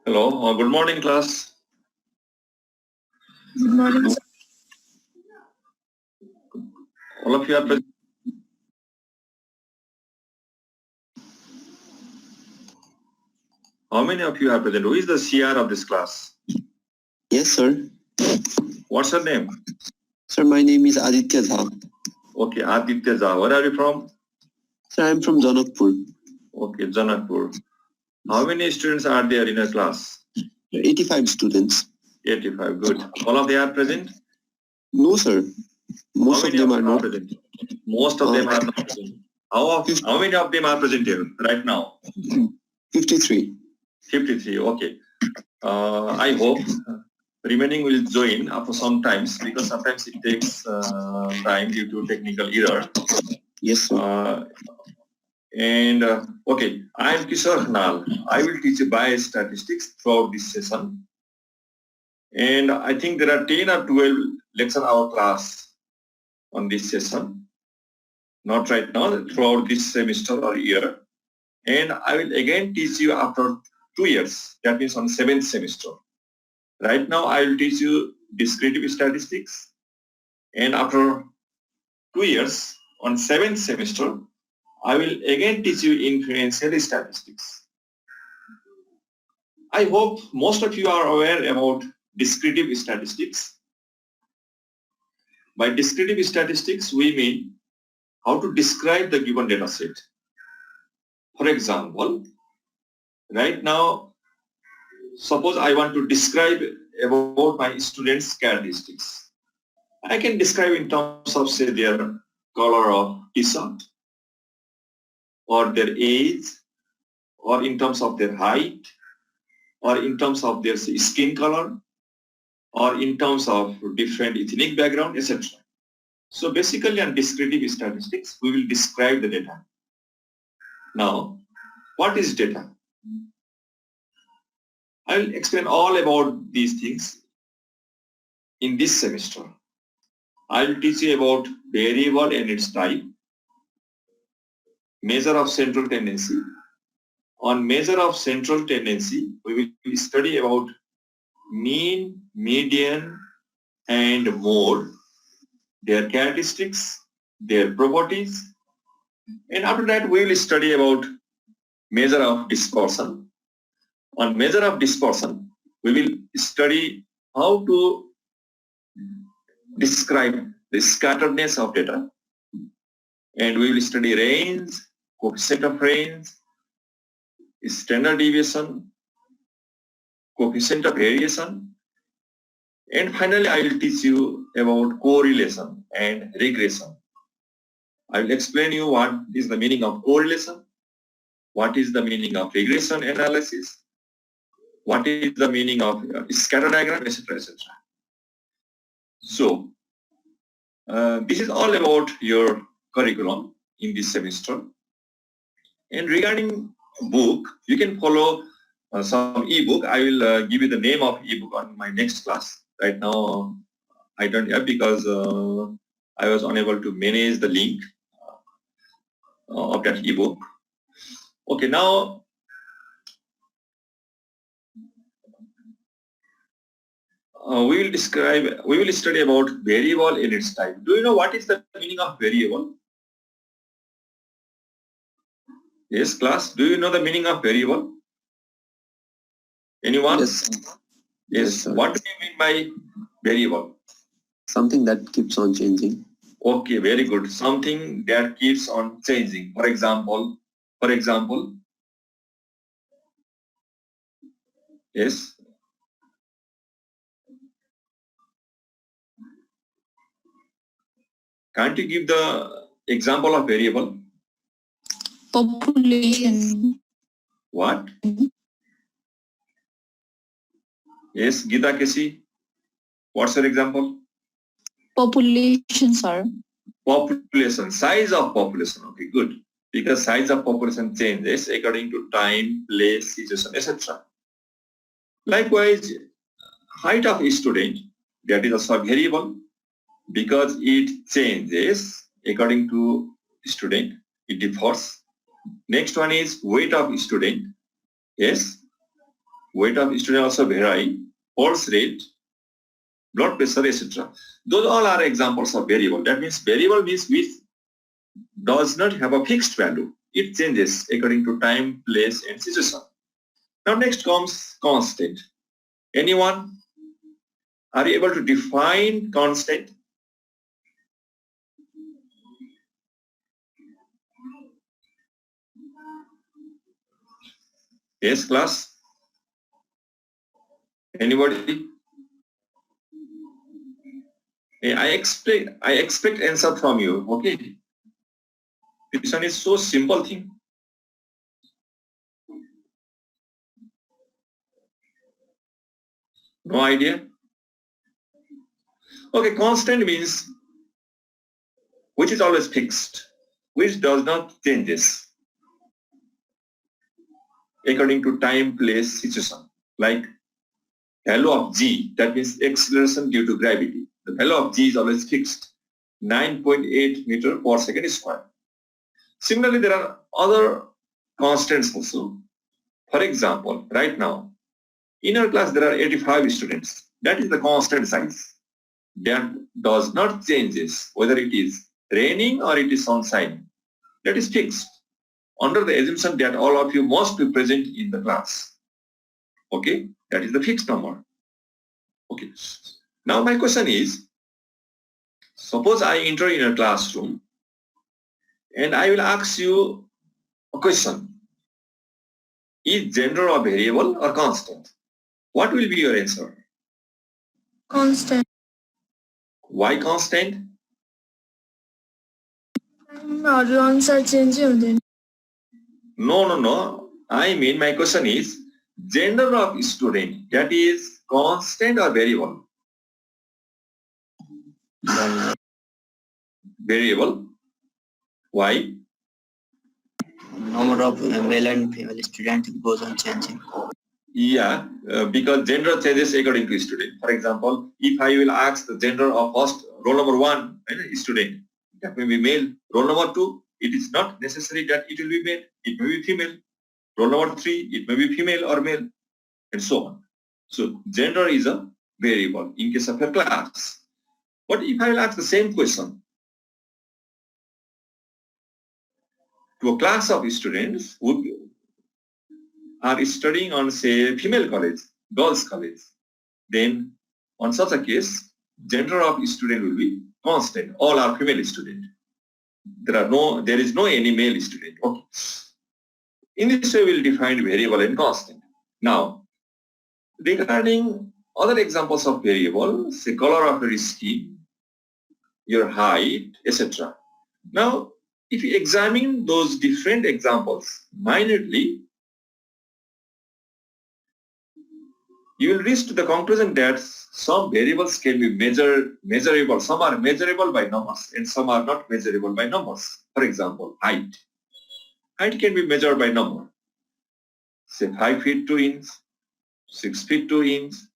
Hello, good morning, class. Good morning, sir. All of you are present. How many of you are present? Who is the CR of this class? Yes, sir. What's her name? Sir, my name is Aditya Jha. Okay, Aditya Jha. Where are you from? Sir, I am from Janakpur. Okay, Janakpur. How many students are there in a class? 85 students. 85, good. All of them are present? No, sir. Most How of many them are not. present? Most of them are not present. How many of them are present here right now? 53. 53, okay. I hope remaining will join after some times because sometimes it takes time due to technical error. Yes, sir. Okay, I am Kishore Khanal. I will teach you biostatistics throughout this session. And I think there are 10 or 12 lecture hour class on this session. Not right now, throughout this semester or year. And I will again teach you after 2 years. That means on 7th semester. Right now, I will teach you descriptive statistics. And after 2 years, on 7th semester, I will again teach you inferential statistics. I hope most of you are aware about descriptive statistics. By descriptive statistics, we mean how to describe the given data set. For example, right now, suppose I want to describe about my students' characteristics. I can describe in terms of, say, their color of t-shirt, or their age, or in terms of their height, or in terms of their skin color, or in terms of different ethnic background, etc. So basically on descriptive statistics, we will describe the data. Now, what is data? I will explain all about these things in this semester. I will teach you about variable and its type, measure of central tendency. On measure of central tendency, we will study about mean, median, and mode, their characteristics, their properties, and after that we will study about measure of dispersion. On measure of dispersion, we will study how to describe the scatteredness of data, and we will study range, coefficient of range, standard deviation, coefficient of variation, and finally I will teach you about correlation and regression. I will explain you what is the meaning of correlation, what is the meaning of regression analysis, what is the meaning of scatter diagram, etc., etc. So, this is all about your curriculum in this semester. And regarding book, you can follow some ebook. I will give you the name of ebook on my next class. Right now, I don't have because I was unable to manage the link of that ebook. Okay, now we will study about variable and its type. Do you know what is the meaning of variable? Yes, class. Do you know the meaning of variable? Anyone? Yes. Yes. What do you mean by variable? Something that keeps on changing. Okay, very good. Something that keeps on changing. For example, yes. Can't you give the example of variable? Population. What? Yes, Gita Kesi. What's your example? Population, sir. Population, size of population. Okay, good. Because size of population changes according to time, place, situation, etc. Likewise, height of a student, that is also a variable because it changes according to student. It differs. Next one is weight of student. Yes. weight of student also vary, pulse rate, blood pressure, etc. Those all are examples of variable. That means variable means which does not have a fixed value. It changes according to time, place, and situation. Now next comes constant. Anyone? Are you able to define constant? Yes, class? Anybody? I expect answer from you. Okay. This one is so simple thing. No idea? Okay, constant means which is always fixed, which does not changes according to time, place, situation. Like value of g, that means acceleration due to gravity. The value of g is always fixed, 9.8 meter per second square. Similarly, there are other constants also. For example, right now, in our class there are 85 students. That is the constant size. That does not changes whether it is raining or it is sunshine. That is fixed under the assumption that all of you must be present in the class. Okay, that is the fixed number. Okay, now my question is, suppose I enter in a classroom and I will ask you a question. Is gender a variable or constant? What will be your answer? Constant. Why constant? Answer change होते No. I mean my question is, gender of student, that is constant or variable? Variable. Why? Number of male and female students goes on changing. Yeah, because gender changes according to student. For example, if I will ask the gender of first roll number 1 student, that may be male. Roll number 2, it is not necessary that it will be male. It may be female. Roll number 3, it may be female or male, and so on. So gender is a variable in case of a class. But if I will ask the same question to a class of students who are studying on, say, female college, girls college, then on such a case, gender of student will be constant. All are female student. There is no any male student. Okay. In this way, we'll define variable and constant. Now, regarding other examples of variable, say color of your skin, your height, etc. Now, if you examine those different examples minutely, you will reach to the conclusion that some variables can be measurable. Some are measurable by numbers and some are not measurable by numbers. For example, height. Height can be measured by number. Say 5 feet 2 inches, 6 feet 2 inches,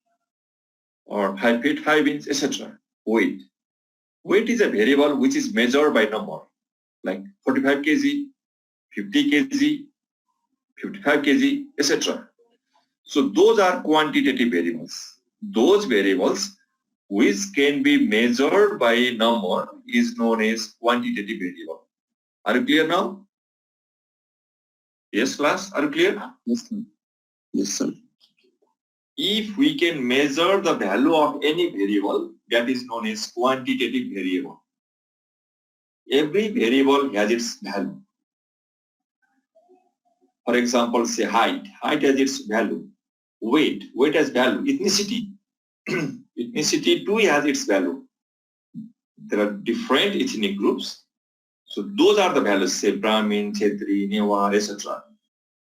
or 5 feet 5 inches, etc. Weight. Weight is a variable which is measured by number, like 45 kg, 50 kg, 55 kg, etc. So those are quantitative variables. Those variables which can be measured by number is known as quantitative variable. Are you clear now? Yes, class? Are you clear? Yes, sir. Yes, sir. If we can measure the value of any variable, that is known as quantitative variable. Every variable has its value. For example, say height. Height has its value. Weight has value. Ethnicity. Ethnicity too has its value. There are different ethnic groups. So those are the values, say Brahmin, Kshetri, Newar, etc.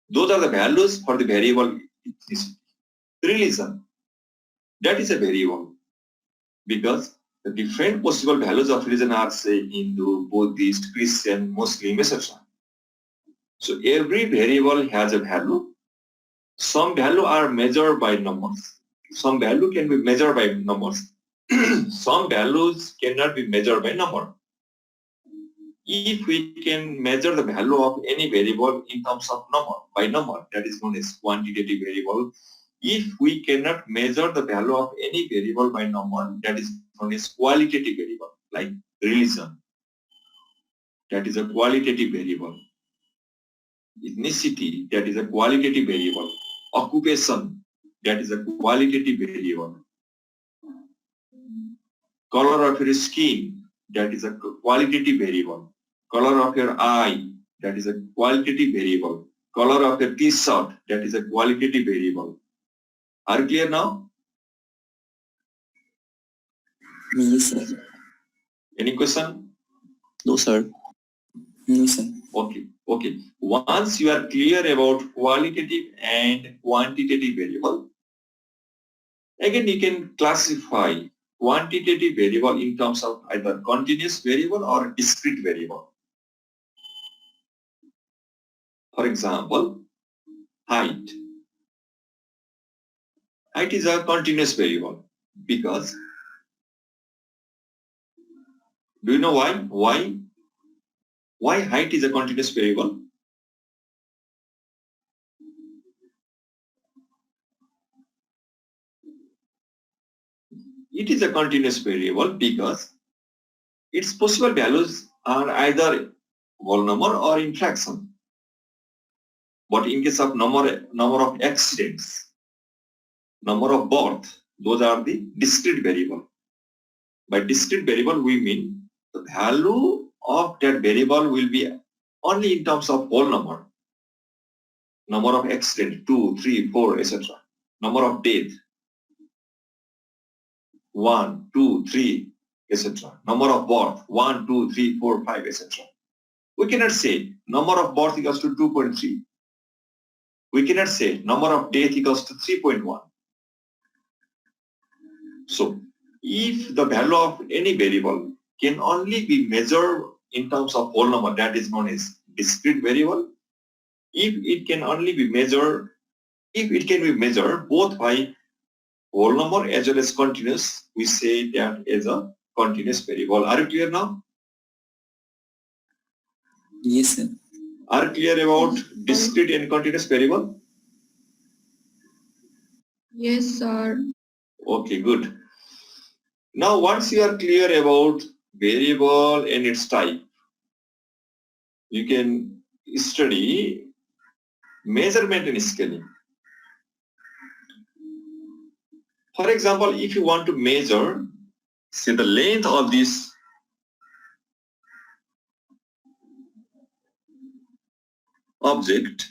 Those are the values for the variable ethnicity. Religion, that is a variable because the different possible values of religion are, say, Hindu, Buddhist, Christian, Muslim, etc. So every variable has a value. Some value are measured by numbers. Some value can be measured by numbers. Some values cannot be measured by number. If we can measure the value of any variable in terms of number, by number, that is known as quantitative variable. if we cannot measure the value of any variable by number, that is known as qualitative variable, like religion, that is a qualitative variable. Ethnicity, that is a qualitative variable. Occupation, that is a qualitative variable. Color of your skin, that is a qualitative variable. Color of your eye, that is a qualitative variable. Color of your t-shirt, that is a qualitative variable. Are you clear now? Yes, sir. Any question? No, sir. No, sir. Okay. Once you are clear about qualitative and quantitative variable, again you can classify quantitative variable in terms of either continuous variable or discrete variable. For example, height. Height is a continuous variable because, do you know why? Why height is a continuous variable? It is a continuous variable because its possible values are either whole number or in fraction. But in case of number of accidents, number of birth, those are the discrete variable. By discrete variable, we mean the value of that variable will be only in terms of whole number. Number of accidents, 2, 3, 4, etc. Number of death, 1, 2, 3, etc. Number of birth, 1, 2, 3, 4, 5, etc. We cannot say number of birth equals to 2.3. We cannot say number of death equals to 3.1. So, if the value of any variable can only be measured in terms of whole number, that is known as discrete variable. If it can be measured both by whole number as well as continuous, we say that as a continuous variable. Are you clear now? Yes, sir. Are you clear about discrete and continuous variable? Yes, sir. Okay, good. Now, once you are clear about variable and its type, you can study measurement and scaling. For example, if you want to measure, say, the length of this object,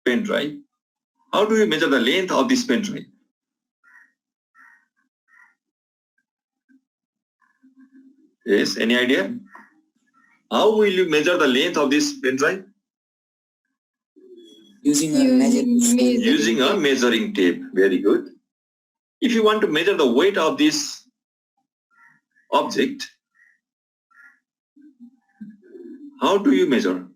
pen drive, how do you measure the length of this pen drive? Yes, any idea? How will you measure the length of this pen drive? Using a Using a measuring tape. Very good. If you want to measure the weight of this object, how do you measure?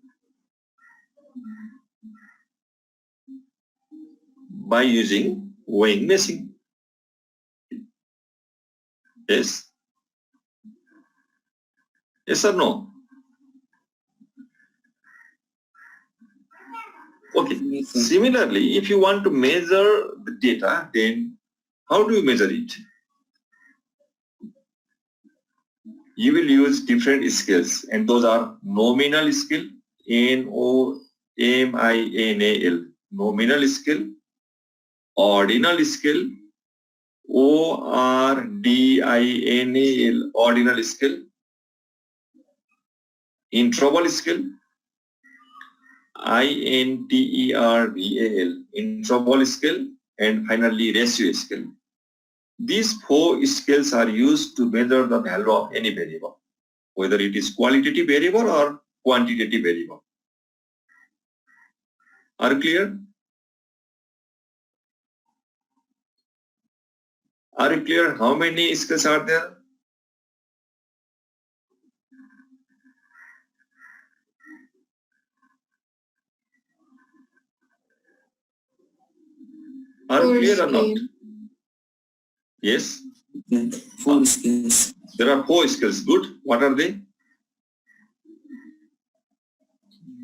By using weighing machine. Yes? Yes or no? Okay. Yes, sir. Similarly, if you want to measure the data, then how do you measure it? You will use different scales, and those are nominal scale, Nominal, nominal scale, ordinal scale, Ordinal, ordinal scale, interval scale, Interval, interval scale, and finally ratio scale. These 4 scales are used to measure the value of any variable, whether it is qualitative variable or quantitative variable. Are you clear? Are you clear how many scales are there? Are you clear or not? Yes? 4 skills. There are 4 scales. Good. What are they?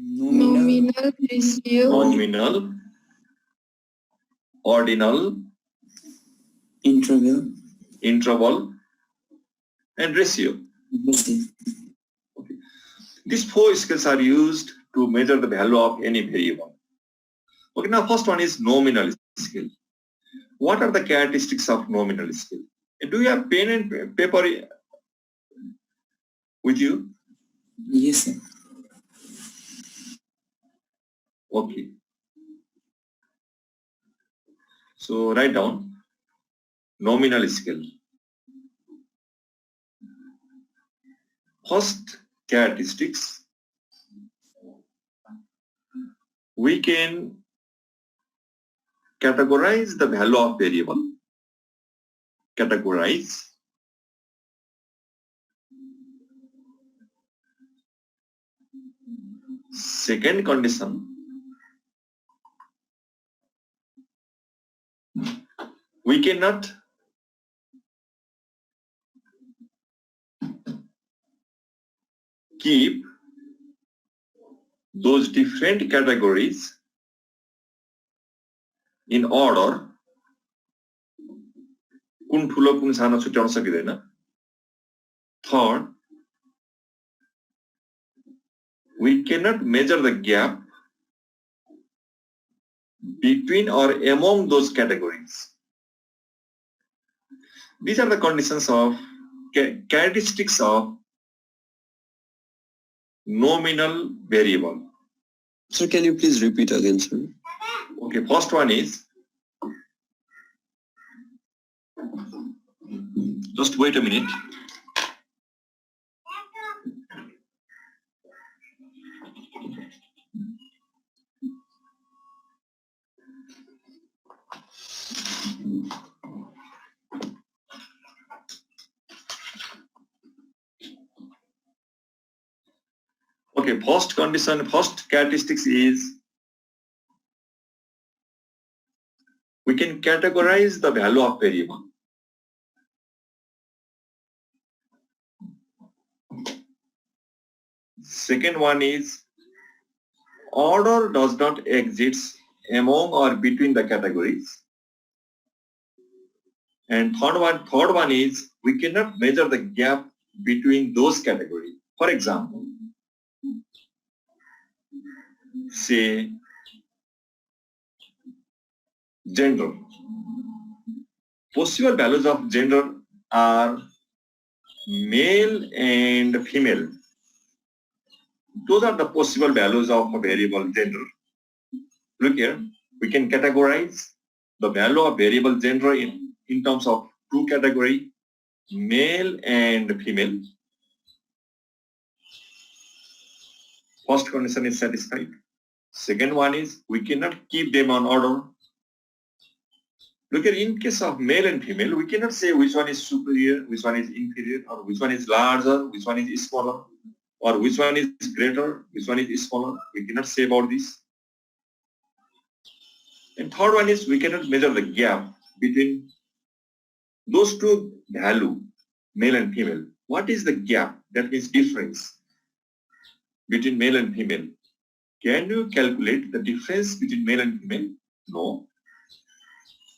Nominal, Nominal, ratio, Nominal, ordinal, interval, interval, and ratio. ratio. Okay. These 4 scales are used to measure the value of any variable. Okay, now first one is nominal scale. What are the characteristics of nominal scale? Do you have pen and paper with you? Yes, sir. Okay. So write down nominal scale. First characteristics, we can categorize the value of variable. Categorize. Second condition, we cannot keep those different categories in order. कुन ठुलो कुन सानो छुट्याउन सकिदैन. Third, we cannot measure the gap between or among those categories. These are the conditions of characteristics of nominal variable. Sir, can you please repeat again, sir? Okay, first one is, just wait a minute. Okay, first condition, first characteristics is we can categorize the value of variable. Second one is order does not exist among or between the categories. And third one is we cannot measure the gap between those categories. For example, say gender. Possible values of gender are male and female. Those are the possible values of a variable gender. Look here, we can categorize the value of variable gender in terms of 2 categories, male and female. First condition is satisfied. Second one is we cannot keep them on order. Look here, in case of male and female, we cannot say which one is superior, which one is inferior, or which one is larger, which one is smaller, or which one is greater, which one is smaller. We cannot say about this. And third one is we cannot measure the gap between those 2 values, male and female. What is the gap? That means difference between male and female. Can you calculate the difference between male and female? No.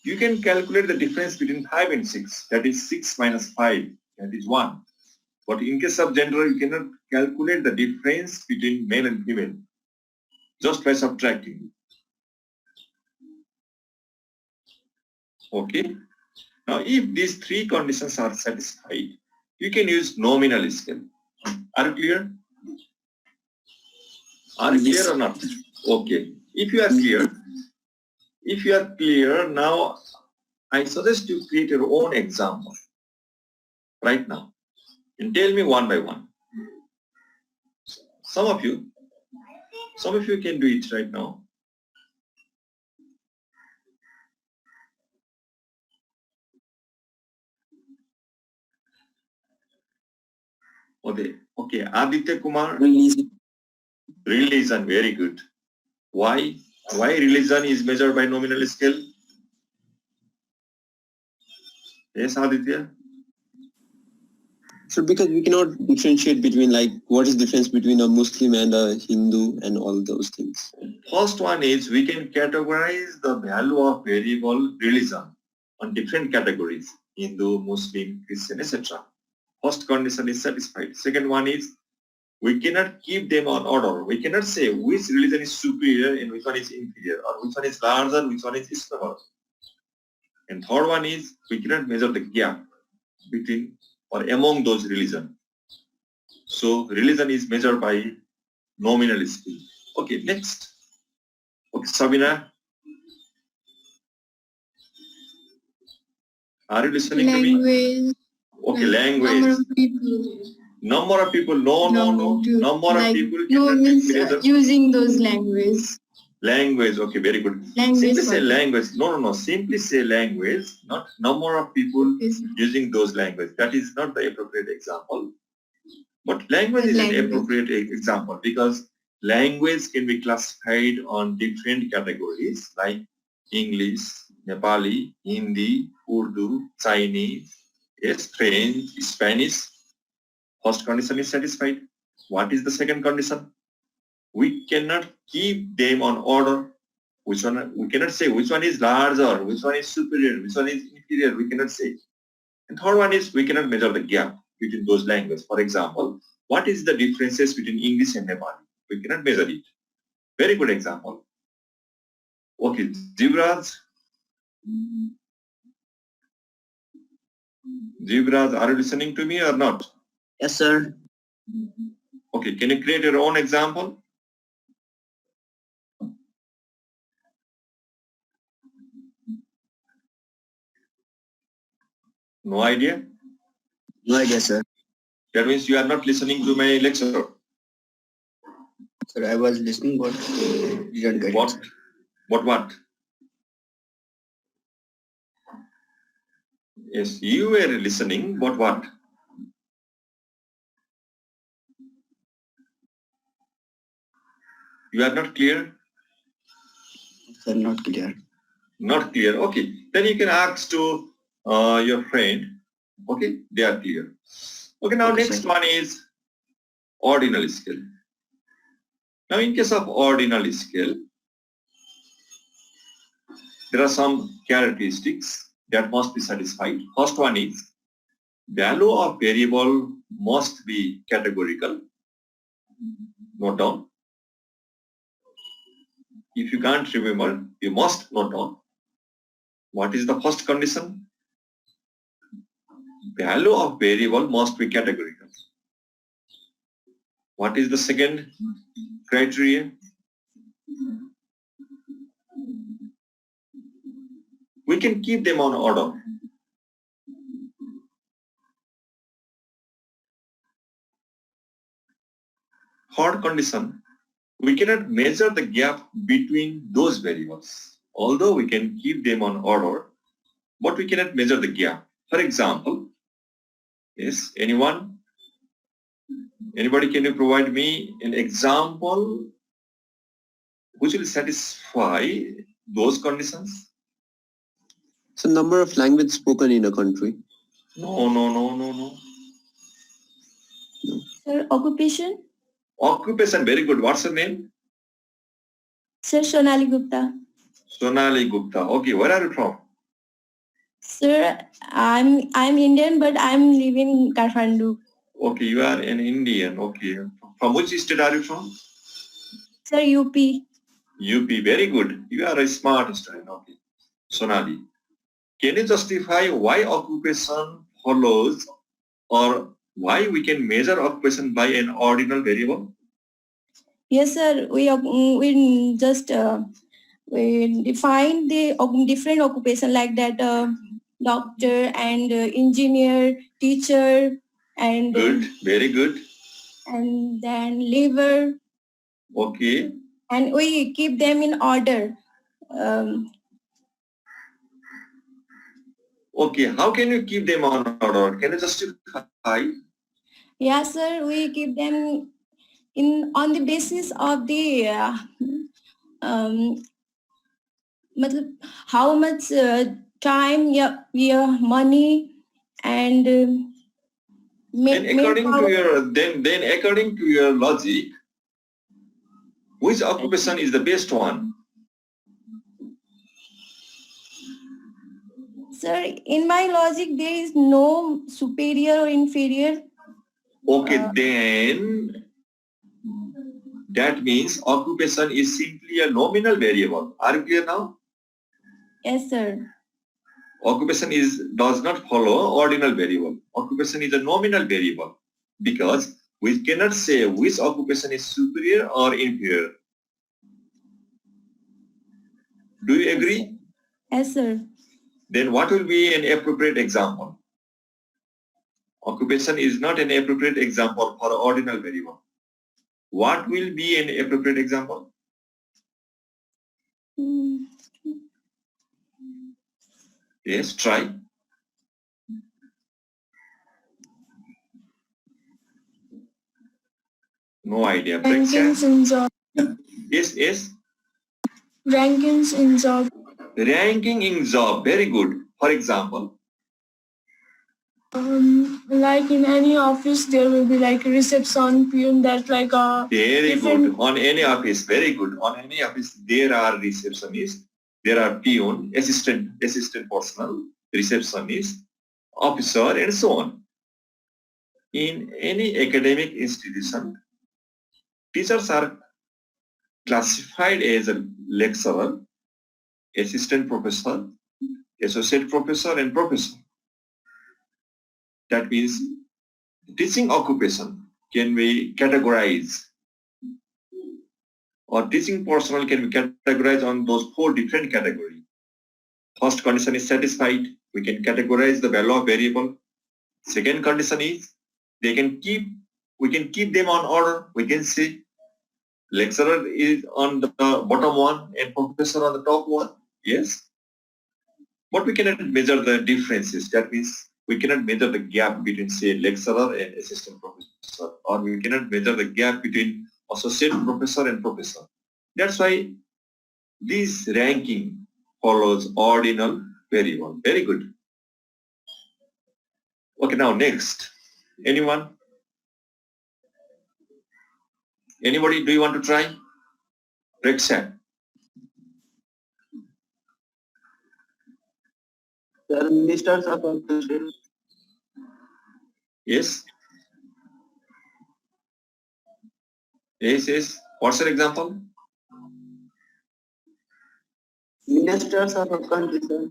You can calculate the difference between 5 and 6. That is 6 minus 5. That is 1. But in case of gender, you cannot calculate the difference between male and female just by subtracting. Okay. Now, if these 3 conditions are satisfied, you can use nominal scale. Are you clear? Are you clear or not? Okay. If you are clear, now I suggest you create your own example right now and tell me one by one. Some of you can do it right now. Okay. Aditya Kumar, religion, very good. Why religion is measured by nominal scale? Yes, Aditya? Sir, because we cannot differentiate between, like, what is the difference between a Muslim and a Hindu and all those things. First one is we can categorize the value of variable religion on different categories: Hindu, Muslim, Christian, etc. First condition is satisfied. Second one is we cannot keep them on order. We cannot say which religion is superior and which one is inferior, or which one is larger, which one is smaller. And third one is we cannot measure the gap between or among those religions. So religion is measured by nominal skill. Okay, next. Okay, Sabina, are you listening to me? Language. Okay, like language. Number of people. Number of people. No. Number of like, people no cannot means be measured. using those language. Language. Okay, very good. Language. Simply say what? language. No. Simply say language, not number of people Okay, sir. using those language. That is not the appropriate example. But language is an Language. appropriate example because language can be classified on different categories like English, Nepali, Hindi, Urdu, Chinese, yes, French, Spanish. First condition is satisfied. What is the second condition? We cannot keep them on order. Which one? We cannot say which one is larger, which one is superior, which one is inferior. We cannot say. And third one is we cannot measure the gap between those languages. For example, what is the differences between English and Nepali? We cannot measure it. Very good example. Okay, Jivraj. Jivraj, are you listening to me or not? Yes, sir. Okay, can you create your own example? No idea? No idea, sir. That means you are not listening to my lecture. Sir, I was listening, but didn't get What? it. What? Yes, you were listening, but what? You are not clear? Sir, not clear. Not clear. Okay, then you can ask to your friend. Okay, they are clear. Okay, now Okay, next sir. one is ordinal scale. Now in case of ordinal scale, there are some characteristics that must be satisfied. First one is value of variable must be categorical. Note down. If you can't remember, you must note down. What is the first condition? Value of variable must be categorical. What is the second criteria? We can keep them on order. Third condition, we cannot measure the gap between those variables. Although we can keep them on order, but we cannot measure the gap. For example, yes, anyone? Anybody, can you provide me an example which will satisfy those conditions? So number of language spoken in a country. No. Sir, occupation? Occupation, very good. What's your name? Sir, Sonali Gupta. Sonali Gupta. Okay, where are you from? Sir, I'm Indian, but I'm living in Kathmandu. Okay, you are an Indian. Okay. From which state are you from? Sir, UP. UP, very good. You are a smart student. Okay. Sonali, can you justify why occupation follows or why we can measure occupation by an ordinal variable? Yes, sir. We just we define the different occupation like that doctor and engineer, teacher, and Good, very good. and then labor, Okay. and we keep them in order. Um, Okay, how can you keep them on order? Can you justify? yeah, sir. We keep them in on the basis of the matlab, how much time, yeah, money, and Then according to your logic, Which occupation is the best one? Sir, in my logic, there is no superior or inferior. Okay, then that means occupation is simply a nominal variable. Are you clear now? Yes, sir. Occupation does not follow ordinal variable. Occupation is a nominal variable because we cannot say which occupation is superior or inferior. Do you agree? Yes, sir. Then what will be an appropriate example? Occupation is not an appropriate example for ordinal variable. What will be an appropriate example? Hmm. Yes, try. No idea. Rankings in job. Yes. Rankings in job. Ranking in job. Very good. For example, Like in any office, there will be like a reception peon. That's like a very different. good. On any office, very good. On any office, there are receptionists, there are peon, assistant personnel, receptionist, officer, and so on. In any academic institution, teachers are classified as a lecturer, assistant professor, associate professor, and professor. That means teaching occupation can be categorized, or teaching personnel can be categorized on those 4 different categories. First condition is satisfied. We can categorize the value of variable. Second condition is we can keep them on order. We can say lecturer is on the bottom one and professor on the top one. Yes. But we cannot measure the differences. That means we cannot measure the gap between, say, lecturer and assistant professor, or we cannot measure the gap between associate professor and professor. That's why this ranking follows ordinal variable. Very good. Okay, now next. Anyone? Anybody, do you want to try? Reksha. Sir, ministers of a country. Yes? Yes. What's your example? Ministers of a country, sir.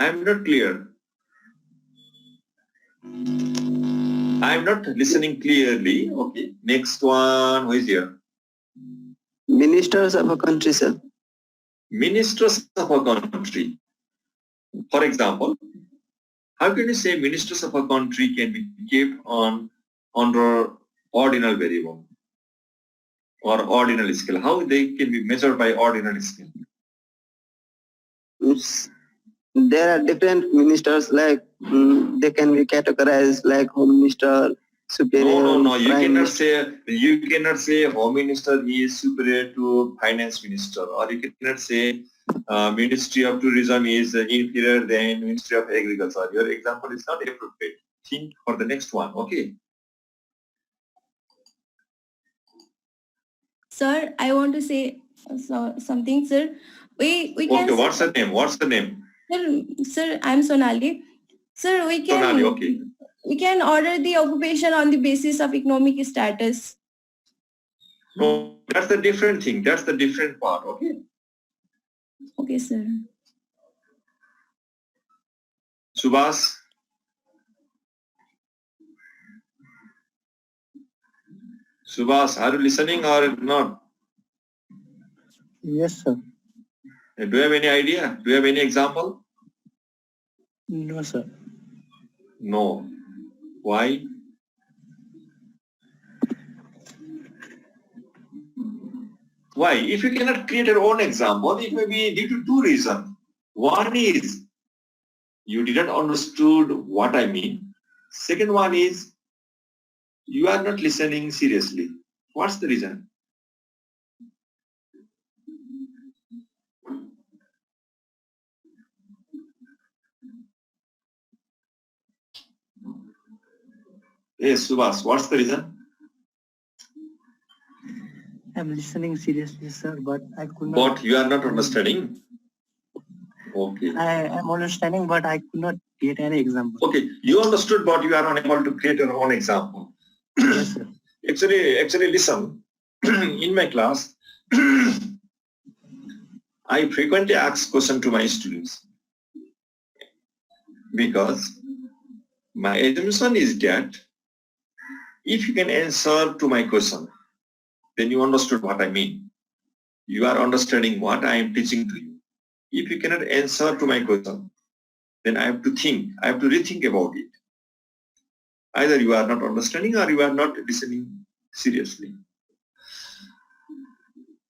I'm not clear. I'm not listening clearly. Okay. Next one, who is here? Ministers of a country, sir. Ministers of a country. For example, how can you say ministers of a country can be kept under ordinal variable or ordinal scale? How they can be measured by ordinal scale? There are different ministers, like they can be categorized like home minister, superior. No. You prime cannot say home minister is superior to finance minister, or you cannot say Ministry of Tourism is inferior than Ministry of Agriculture. Your example is not appropriate. Think for the next one. Okay. Sir, I want to say something, sir. We can. Okay. What's the name? What's the name? Sir, I'm Sonali. Sir, we can. Sonali. Okay. We can order the occupation on the basis of economic status. No, that's the different thing. That's the different part. Okay. Okay, sir. Subhas. Subhas, are you listening or not? Yes, sir. Do you have any idea? Do you have any example? No, sir. No. Why? Why? If you cannot create your own example, it may be due to 2 reasons. One is you didn't understood what I mean. Second one is you are not listening seriously. What's the reason? Yes, Subhas, what's the reason? I'm listening seriously, sir, but I could not. But you are not understanding. Okay. I am understanding, but I could not get any example. Okay, you understood, but you are unable to create your own example. Yes, sir. Actually, listen. In my class, I frequently ask question to my students because my assumption is that if you can answer to my question, then you understood what I mean. You are understanding what I am teaching to you. If you cannot answer to my question, then I have to think, I have to rethink about it. Either you are not understanding or you are not listening seriously.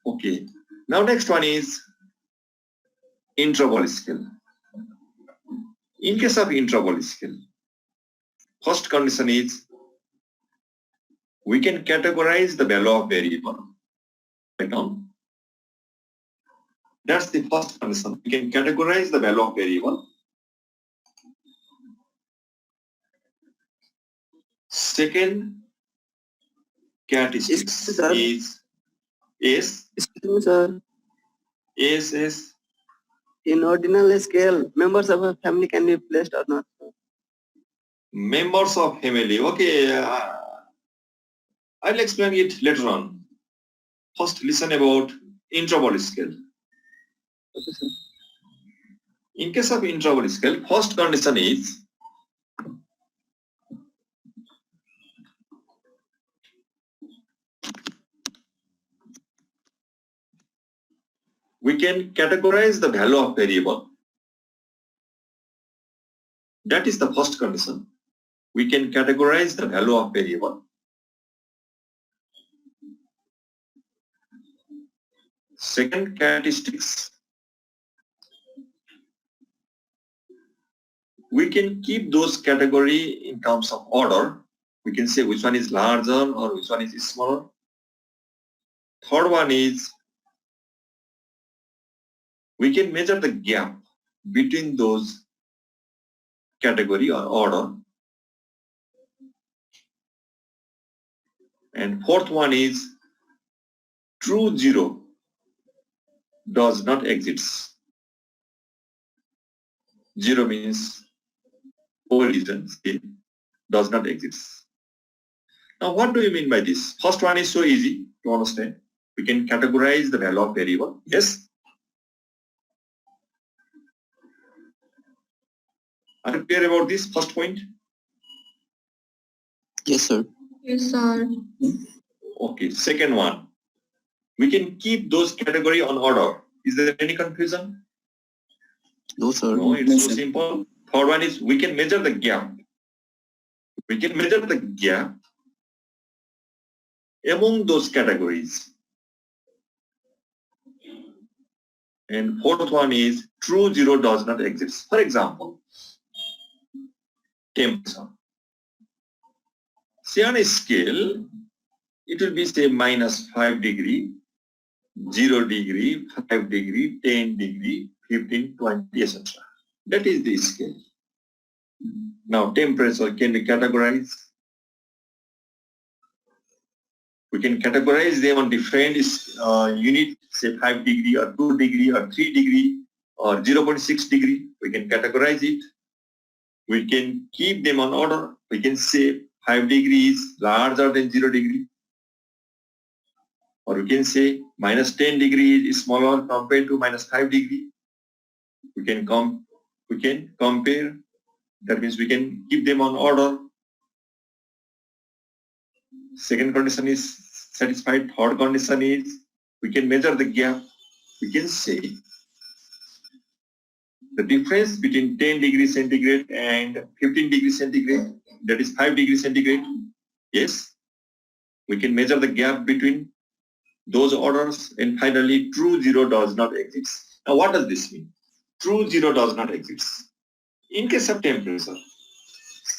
Okay. Now next one is interval scale. In case of interval scale, first condition is we can categorize the value of variable. Right on. That's the first condition. We can categorize the value of variable. Second characteristic Sir. is Excuse me, sir. is In ordinal scale, members of a family can be placed or not? members of family. Okay, I'll explain it later on. First, listen about interval scale. Okay, sir. In case of interval scale, first condition is we can categorize the value of variable. That is the first condition. We can categorize the value of variable. Second characteristics, we can keep those category in terms of order. We can say which one is larger or which one is smaller. Third one is we can measure the gap between those category or order. And fourth one is true zero does not exist. Zero means origin does not exist. Now what do you mean by this? First one is so easy to understand. We can categorize the value of variable. Yes? Are you clear about this first point? Yes, sir. Yes, sir. Okay, second one. We can keep those category on order. Is there any confusion? No, sir. No, it's No, so sir. simple. Third one is we can measure the gap. We can measure the gap among those categories. And fourth one is true zero does not exist. For example, temperature. Say on a scale, it will be say minus 5 degree, 0 degree, 5 degree, 10 degree, 15, 20, etc. That is the scale. Now temperature can be categorized. We can categorize them on different unit, say 5 degree or 2 degree or 3 degree or 0.6 degree. We can categorize it. We can keep them on order. We can say 5 degrees larger than 0 degree. Or we can say minus 10 degree is smaller compared to minus 5 degree. We can compare. That means we can keep them on order. Second condition is satisfied. Third condition is we can measure the gap. We can say the difference between 10 degrees centigrade and 15 degrees centigrade, that is 5 degrees centigrade. Yes, we can measure the gap between those orders, and finally true zero does not exist. Now what does this mean? True zero does not exist. In case of temperature,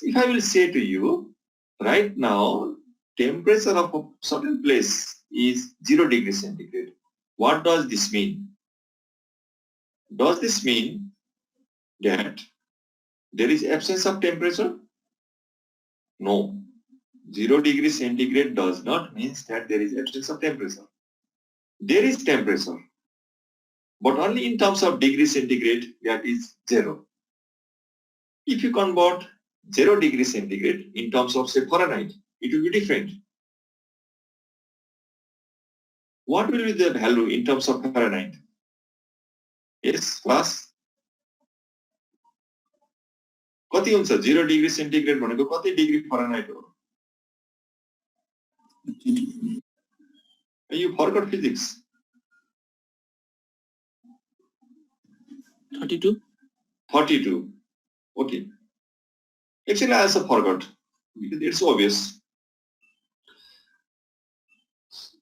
if I will say to you, right now temperature of a certain place is 0 degrees centigrade. What does this mean? Does this mean that there is absence of temperature? No. 0 degree centigrade does not mean that there is absence of temperature. There is temperature, but only in terms of degree centigrade, that is 0. If you convert 0 degree centigrade in terms of say Fahrenheit, it will be different. What will be the value in terms of Fahrenheit? Yes, class? कति हुन्छ 0 degree centigrade भनेको कति degree Fahrenheit हो? You forgot physics. 32. 42. Okay. Actually, I also forgot because it's obvious.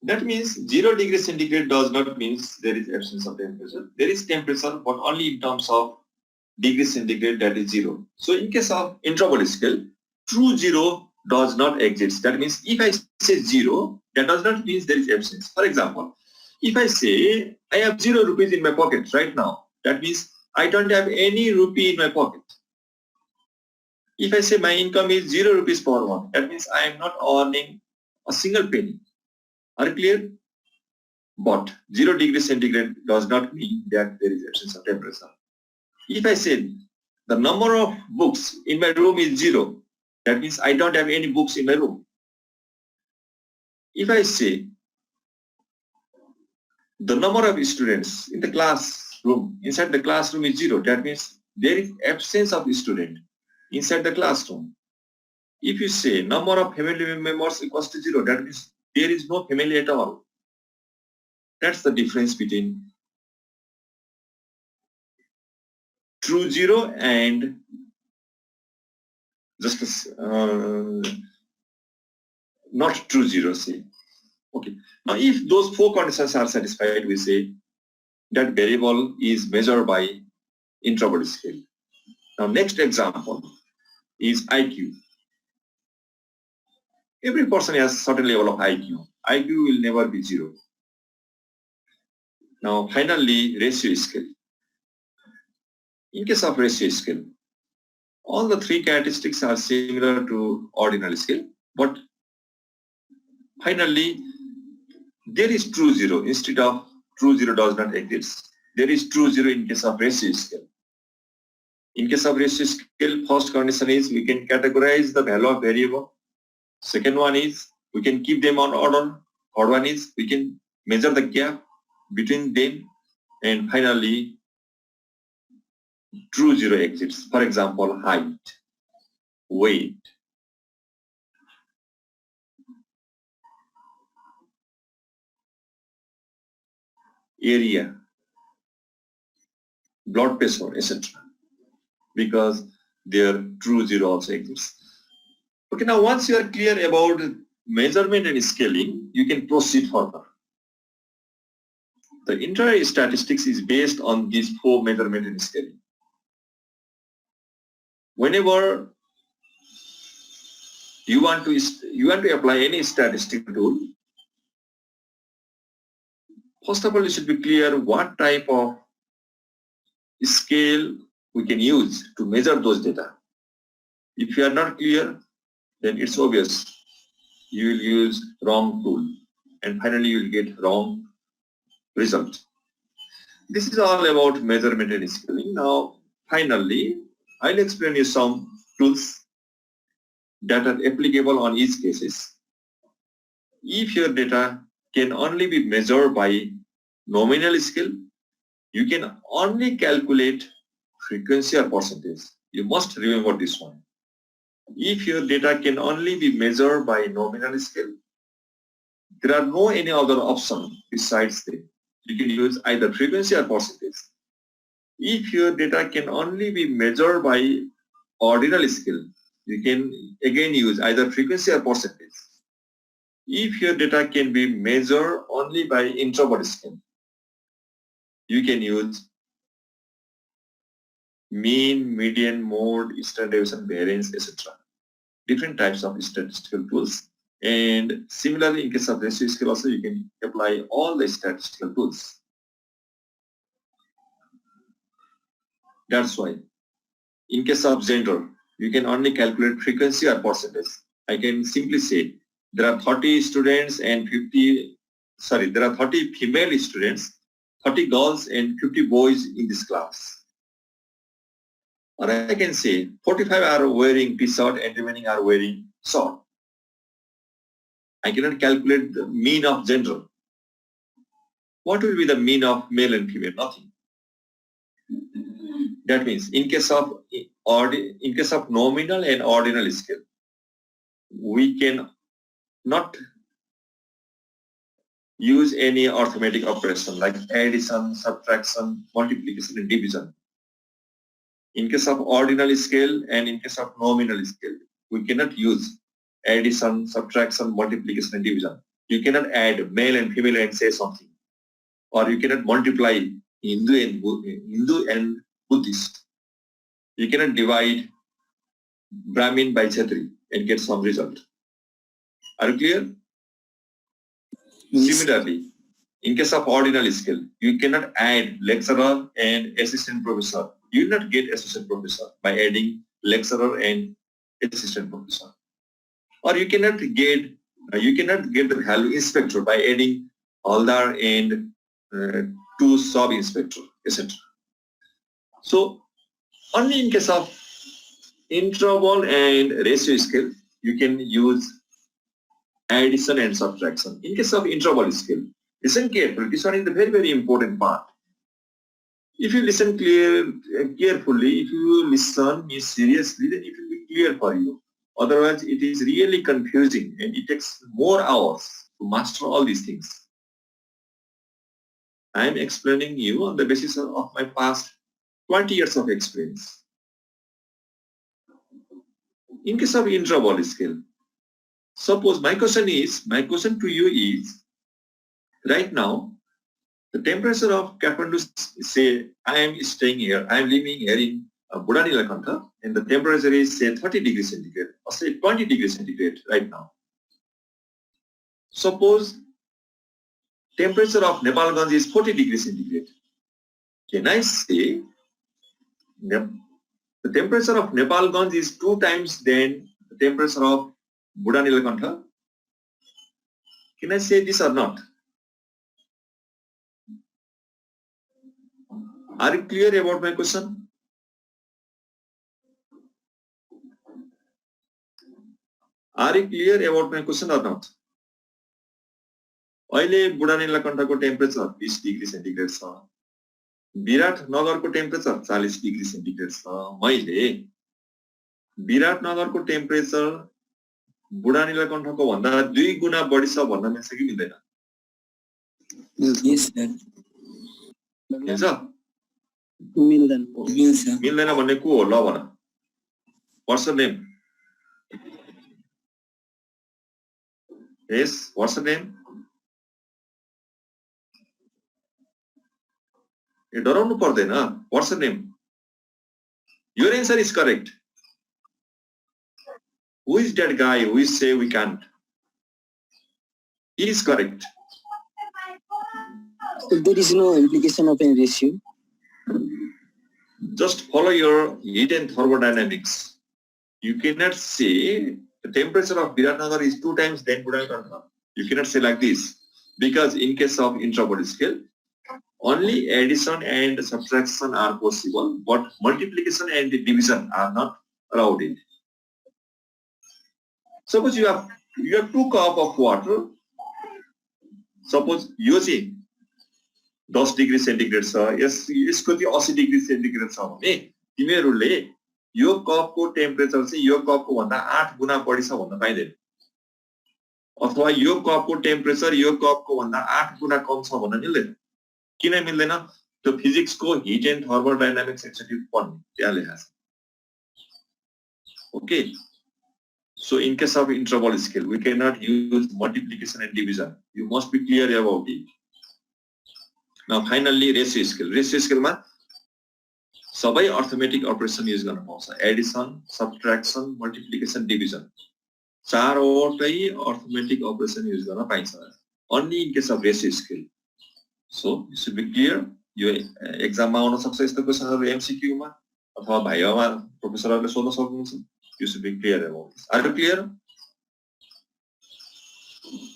That means 0 degree centigrade does not mean there is absence of temperature. There is temperature, but only in terms of degree centigrade, that is 0. So in case of intra-body scale, true 0 does not exist. That means if I say 0, that does not mean there is absence. For example, if I say I have 0 rupees in my pocket right now, that means I don't have any rupee in my pocket. If I say my income is 0 rupees per month, that means I am not earning a single penny. Are you clear? But 0 degree centigrade does not mean that there is absence of temperature. If I say the number of books in my room is 0, that means I don't have any books in my room. If I say the number of students in the classroom, inside the classroom is 0, that means there is absence of student inside the classroom. If you say number of family members equals to 0, that means there is no family at all. That's the difference between true 0 and just not true 0, say. Okay. Now, if those 4 conditions are satisfied, we say that variable is measured by intra-body scale. Now, next example is IQ. Every person has certain level of IQ. IQ will never be 0. Now, finally, ratio scale. In case of ratio scale, all the 3 characteristics are similar to ordinal scale, but finally, there is true 0 instead of true 0 does not exist. There is true 0 in case of ratio scale. In case of ratio scale, first condition is we can categorize the value of variable. Second one is we can keep them on order. Third one is we can measure the gap between them. And finally, true 0 exists. For example, height, weight, area, blood pressure, etc. Because their true 0 also exists. Okay, now once you are clear about measurement and scaling, you can proceed further. The entire statistics is based on these 4 measurement and scaling. Whenever you want to apply any statistical tool, first of all, you should be clear what type of scale we can use to measure those data. If you are not clear, then it's obvious you will use wrong tool and finally you will get wrong result. This is all about measurement and scaling. Now, finally, I'll explain you some tools that are applicable on each cases. If your data can only be measured by nominal scale, you can only calculate frequency or percentage. You must remember this one. If your data can only be measured by nominal scale, there are no any other option besides them. You can use either frequency or percentage. If your data can only be measured by ordinal scale, you can again use either frequency or percentage. If your data can be measured only by intra-body scale, you can use mean, median, mode, standard deviation, variance, etc. Different types of statistical tools. And similarly, in case of ratio scale also, you can apply all the statistical tools. That's why in case of gender, you can only calculate frequency or percentage. I can simply say there are 30 students and there are 30 female students, 30 girls and 50 boys in this class. Or I can say 45 are wearing t-shirt and remaining are wearing short. I cannot calculate the mean of gender. What will be the mean of male and female? Nothing. That means in case of nominal and ordinal scale, we can not use any arithmetic operation like addition, subtraction, multiplication, and division. In case of ordinal scale and in case of nominal scale, we cannot use addition, subtraction, multiplication, and division. You cannot add male and female and say something. Or you cannot multiply Hindu and Buddhist. You cannot divide Brahmin by Kshatriya and get some result. Are you clear? Yes. Similarly, in case of ordinal scale, you cannot add lecturer and assistant professor. You will not get assistant professor by adding lecturer and assistant professor. Or you cannot get the value inspector by adding Haldar and 2 sub-inspector, etc. So only in case of interval and ratio scale, you can use addition and subtraction. In case of interval scale, listen carefully. This one is the very, very important part. If you listen carefully, if you listen me seriously, then it will be clear for you. Otherwise, it is really confusing and it takes more hours to master all these things. I am explaining you on the basis of my past 20 years of experience. In case of interval scale, suppose my question to you is, right now, the temperature of Kathmandu, say, I am staying here, I am living here in Budanilakanta, and the temperature is, say, 30 degrees centigrade, or say 20 degrees centigrade right now. Suppose temperature of Nepalganj is 40 degrees centigrade. Can I say the temperature of Nepalganj is 2 times than the temperature of Budanilakanta? Can I say this or not? Are you clear about my question? Are you clear about my question or not? अहिले बुढानीलकण्ठको temperature 20 degree centigrade छ, विराटनगरको temperature 40 degree centigrade छ। मैले विराटनगरको temperature बुढानीलकण्ठको भन्दा 2 गुणा बढी छ भन्न मिल्छ कि मिल्दैन? Yes, sir. मिल्छ? Mills, मिल्दैन भन्ने को हो? ल भन। What's your name? Yes, what's your name? You डराउनु पर्दैन. What's your name? Your answer is correct. Who is that guy who say we can't? He is correct. So there is no implication of any ratio. Just follow your heat and thermodynamics. You cannot say the temperature of Viratnagar is 2 times than Budanilakanta. You cannot say like this, because in case of intra-body scale, only addition and subtraction are possible, but multiplication and division are not allowed in. Suppose you have 2 cups of water. Suppose यो चाहिँ 10 degree centigrade छ, यसको चाहिँ 80 degree centigrade छ भने तिमीहरूले यो कपको temperature चाहिँ यो कपको भन्दा 8 गुणा बढी छ भन्न पाइदैन, अथवा यो कपको टेम्परेचर यो कपको भन्दा 8 गुणा कम छ भन्न मिल्दैन। किन मिल्दैन? त्यो फिजिक्सको हिट एन्ड थर्मोडायनामिक्स एक्सट्रिभ पढ्नु त्यहाँ लेखा छ। Okay, so in case of interval scale, we cannot use multiplication and division. You must be clear about it. Now finally, ratio scale. Ratio scale ma sabai arithmetic operation use garna paउँछ, addition, subtraction, multiplication, division. चारवटै arithmetic operation use गर्न पाइन्छ, only in case of ratio scale. So it should be clear. Yo exam मा आउन सक्छ यस्तो क्वेशनहरु MCQ मा अथवा भाइवामा प्रोफेसरहरुले सोध्न सक्नुहुन्छ। You should be clear about this. Are you clear?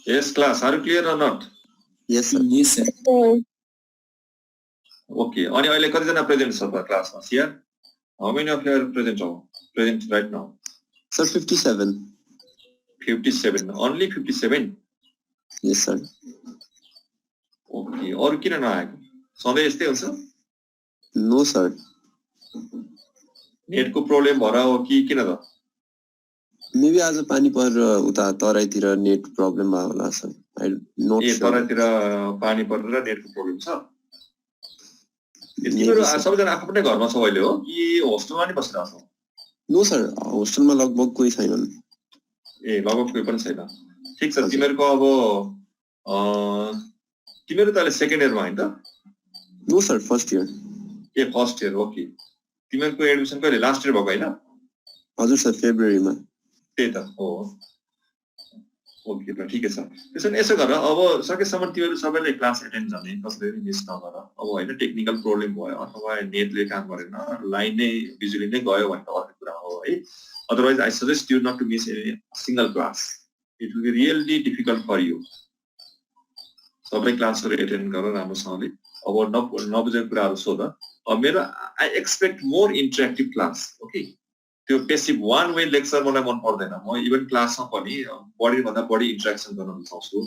Yes, class. Are you clear or not? Yes, sir. Yes, sir. Okay. अनि अहिले कतिजना प्रेजेन्ट छ त क्लासमा? Here, how many of you are present right now? Sir, 57. 57. Only 57. Yes, sir. Okay. अरु किन नआएको? सधैँ यस्तै हुन्छ? No, sir. नेटको प्रब्लम भएर हो कि किन त? Maybe आज पानी परेर उता तराईतिर नेट प्रब्लम भयो होला sir. I'm not A sure. तराईतिर पानी परेर नेटको प्रब्लम छ? तिमीहरू सबैजना आफ्नै घरमा छौ अहिले हो कि होस्टेलमा नि बसिरहेको छौ? No, sir. होस्टेलमा लगभग कोही छैनन्. ए लगभग कोही पनि छैन. ठिक छ. तिमीहरूको अब तिमीहरू त अहिले सेकेन्ड इयरमा हैन त? No, sir. First year. ए फर्स्ट इयर. ओके. तिमीहरूको एडमिसन कहिले लास्ट इयर भएको हैन? हजुर सर, फेब्रुअरीमा. त्यही त हो. ओके ल ठिकै छ. त्यसो भने यसो गर अब सकेसम्म तिमीहरू सबैले क्लास एटेन्ड गर्ने, कसैले पनि मिस नगर. अब हैन टेक्निकल प्रब्लम भयो अथवा नेटले काम गरेन, लाइन नै बिजुली नै गयो भने त अर्को कुरा हो है. Otherwise I suggest you not to miss any single class. It will be really difficult for you. सबै क्लासहरु एटेन्ड गर राम्रोसँगले. अब नबुझेको कुराहरु सोध. अब मेरो I expect more interactive class. Okay. त्यो पेसिभ वान वे लेक्चर मलाई मन पर्दैन. म इभन क्लासमा पनि बढी भन्दा बढी इन्टरेक्सन गर्न रुचाउँछु.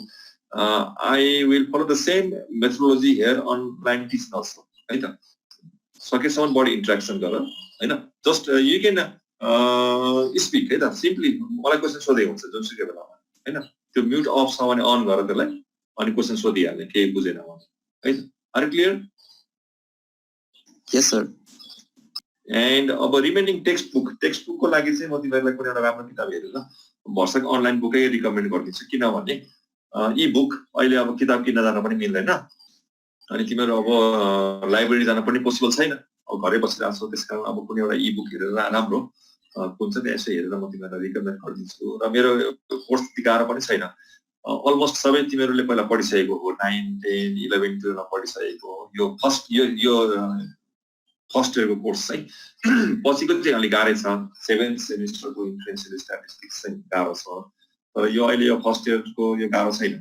I will follow the same methodology here online teaching also है त. सकेसम्म बढी इन्टरेक्सन गर हैन. जस्ट यु क्यान स्पिक है त. सिम्पली मलाई क्वेसन सोधे हुन्छ जुनसुकै बेलामा हैन. त्यो म्युट अफ छ भने अन गर त्यसलाई अनि क्वेसन सोधिहाल्ने केही बुझेन भने है त. Are you clear? Yes, sir. And अब रिमेनिङ टेक्स्ट बुकको लागि चाहिँ म तिमीहरूलाई कुनै एउटा राम्रो किताब हेरेर भर्सक अनलाइन बुकै रिकमेन्ड गरिदिन्छु. किनभने इ बुक अहिले अब किताब किन्न जान पनि मिल्दैन अनि तिमीहरू अब लाइब्रेरी जान पनि पोसिबल छैन. अब घरै बसिरहेको छौ. त्यसकारण अब कुनै एउटा इ बुक हेरेर राम्रो कुन चाहिँ यसो हेरेर म तिमीहरूलाई रिकमेन्ड गरिदिन्छु. र मेरो कोर्स त्यति गाह्रो पनि छैन. अलमोस्ट सबै तिमीहरूले पहिला पढिसकेको हो. 9, 10, 11, 12 मा पढिसकेको हो. यो फर्स्ट इयरको कोर्स चाहिँ पछिको चाहिँ अलिक गाह्रै छ. 7th सेमिस्टरको इन्फ्लुएन्सियल स्ट्याटिस्टिक्स चाहिँ गाह्रो छ. तर यो अहिले यो फर्स्ट इयरको यो गाह्रो छैन.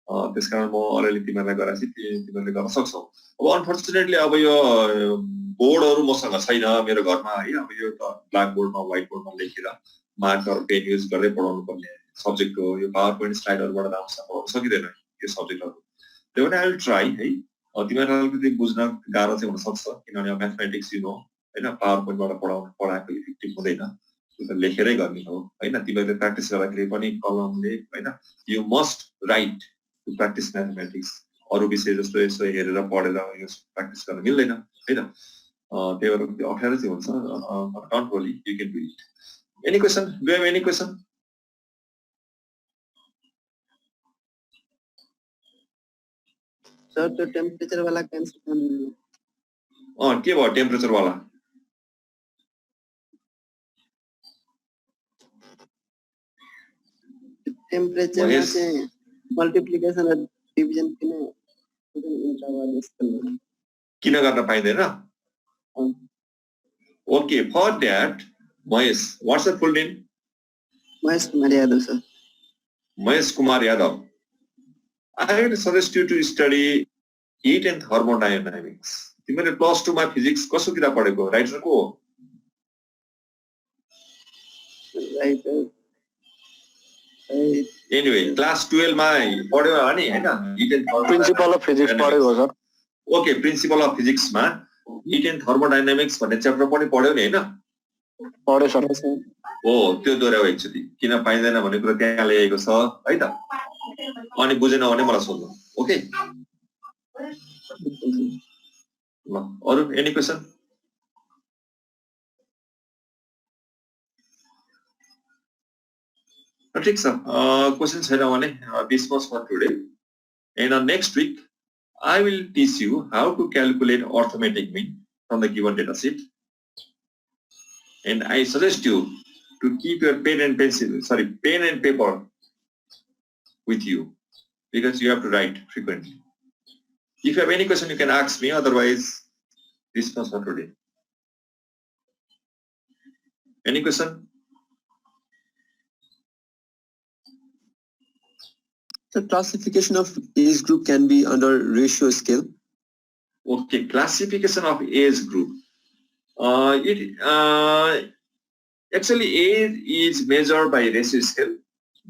त्यसकारण म अलिअलि तिमीहरूलाई गराएपछि तिमीहरूले गर्न सक्छौ. अब अनफर्चुनेटली अब यो बोर्डहरू मसँग छैन मेरो घरमा है. अब यो त ब्ल्याक बोर्डमा व्हाइट बोर्डमा लेखेर मार्कर पेन युज गर्दै पढाउनु पर्ने सब्जेक्ट हो. यो पावर पोइन्ट स्लाइडरबाट राम्रोसँग पढाउन सकिँदैन यो सब्जेक्टहरू. त्यही भएर आई विल ट्राई है. तिमीहरूलाई अलिकति बुझ्न गाह्रो चाहिँ हुनसक्छ किनभने म्याथमेटिक्स यु नो होइन पावर पोइन्टबाट पढाएको इफेक्टिभ हुँदैन. त्यो त लेखेरै गर्ने हो होइन. तिमीहरूले प्र्याक्टिस गर्दाखेरि पनि कलमले होइन you must write to practice mathematics. अरू विषय जस्तो यसो हेरेर पढेर यो प्र्याक्टिस गर्न मिल्दैन है त. त्यही भएर त्यो अप्ठ्यारो चाहिँ हुन्छ. Don't worry you can do it. Any question? Do have any question? Sir त्यो टेम्परेचर वाला कैंसिल कर. के भयो टेम्परेचर वाला? टेम्परेचर में से मल्टिप्लिकेशन और डिवीजन किन गर्न पाइँदैन? Okay for that Mahesh what's the full name? Mahesh Kumar Yadav sir. Mahesh Kumar Yadav. I would suggest you to study heat and thermodynamics. तिमीले +2 मा फिजिक्स कसो किताब पढेको? राइटर को हो? राइटर एनीवे क्लास 12 मा पढ्यो अनि हैन heat and principle of physics पढेको हो sir. Okay principle of physics मा हिट एन्ड थर्मोडायनामिक्स भन्ने च्याप्टर पनि पढ्यो नि हैन? पढे सर. हो त्यो दोहोऱ्याउ एकचोटि. किन पाइँदैन भन्ने कुरा त्यहाँ लेखेको छ है त. अनि बुझेन भने मलाई सोध्नु. ओके ल अरु एनी क्वेसन? ठिक छ. क्वेसन छैन भने this was for today. And next week I will teach you how to calculate arithmetic mean from the given data set. And I suggest you to keep your pen and paper with you because you have to write frequently. If you have any question, you can ask me. Otherwise, this was for today. Any question? The classification of age group can be under ratio scale. Okay, classification of age group. Actually age is measured by ratio scale,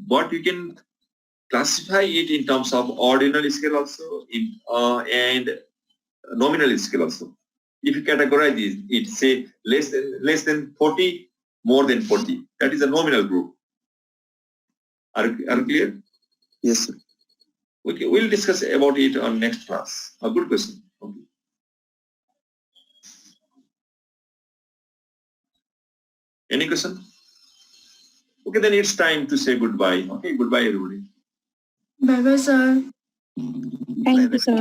but you can classify it in terms of ordinal scale also and nominal scale also. If you categorize it say less than 40, more than 40, that is a nominal group. Are clear? Yes, sir. Okay, we'll discuss about it on next class. A good question. Okay. Any question? Okay, then it's time to say goodbye. Okay, goodbye everybody. Bye bye, sir. Thank you, sir.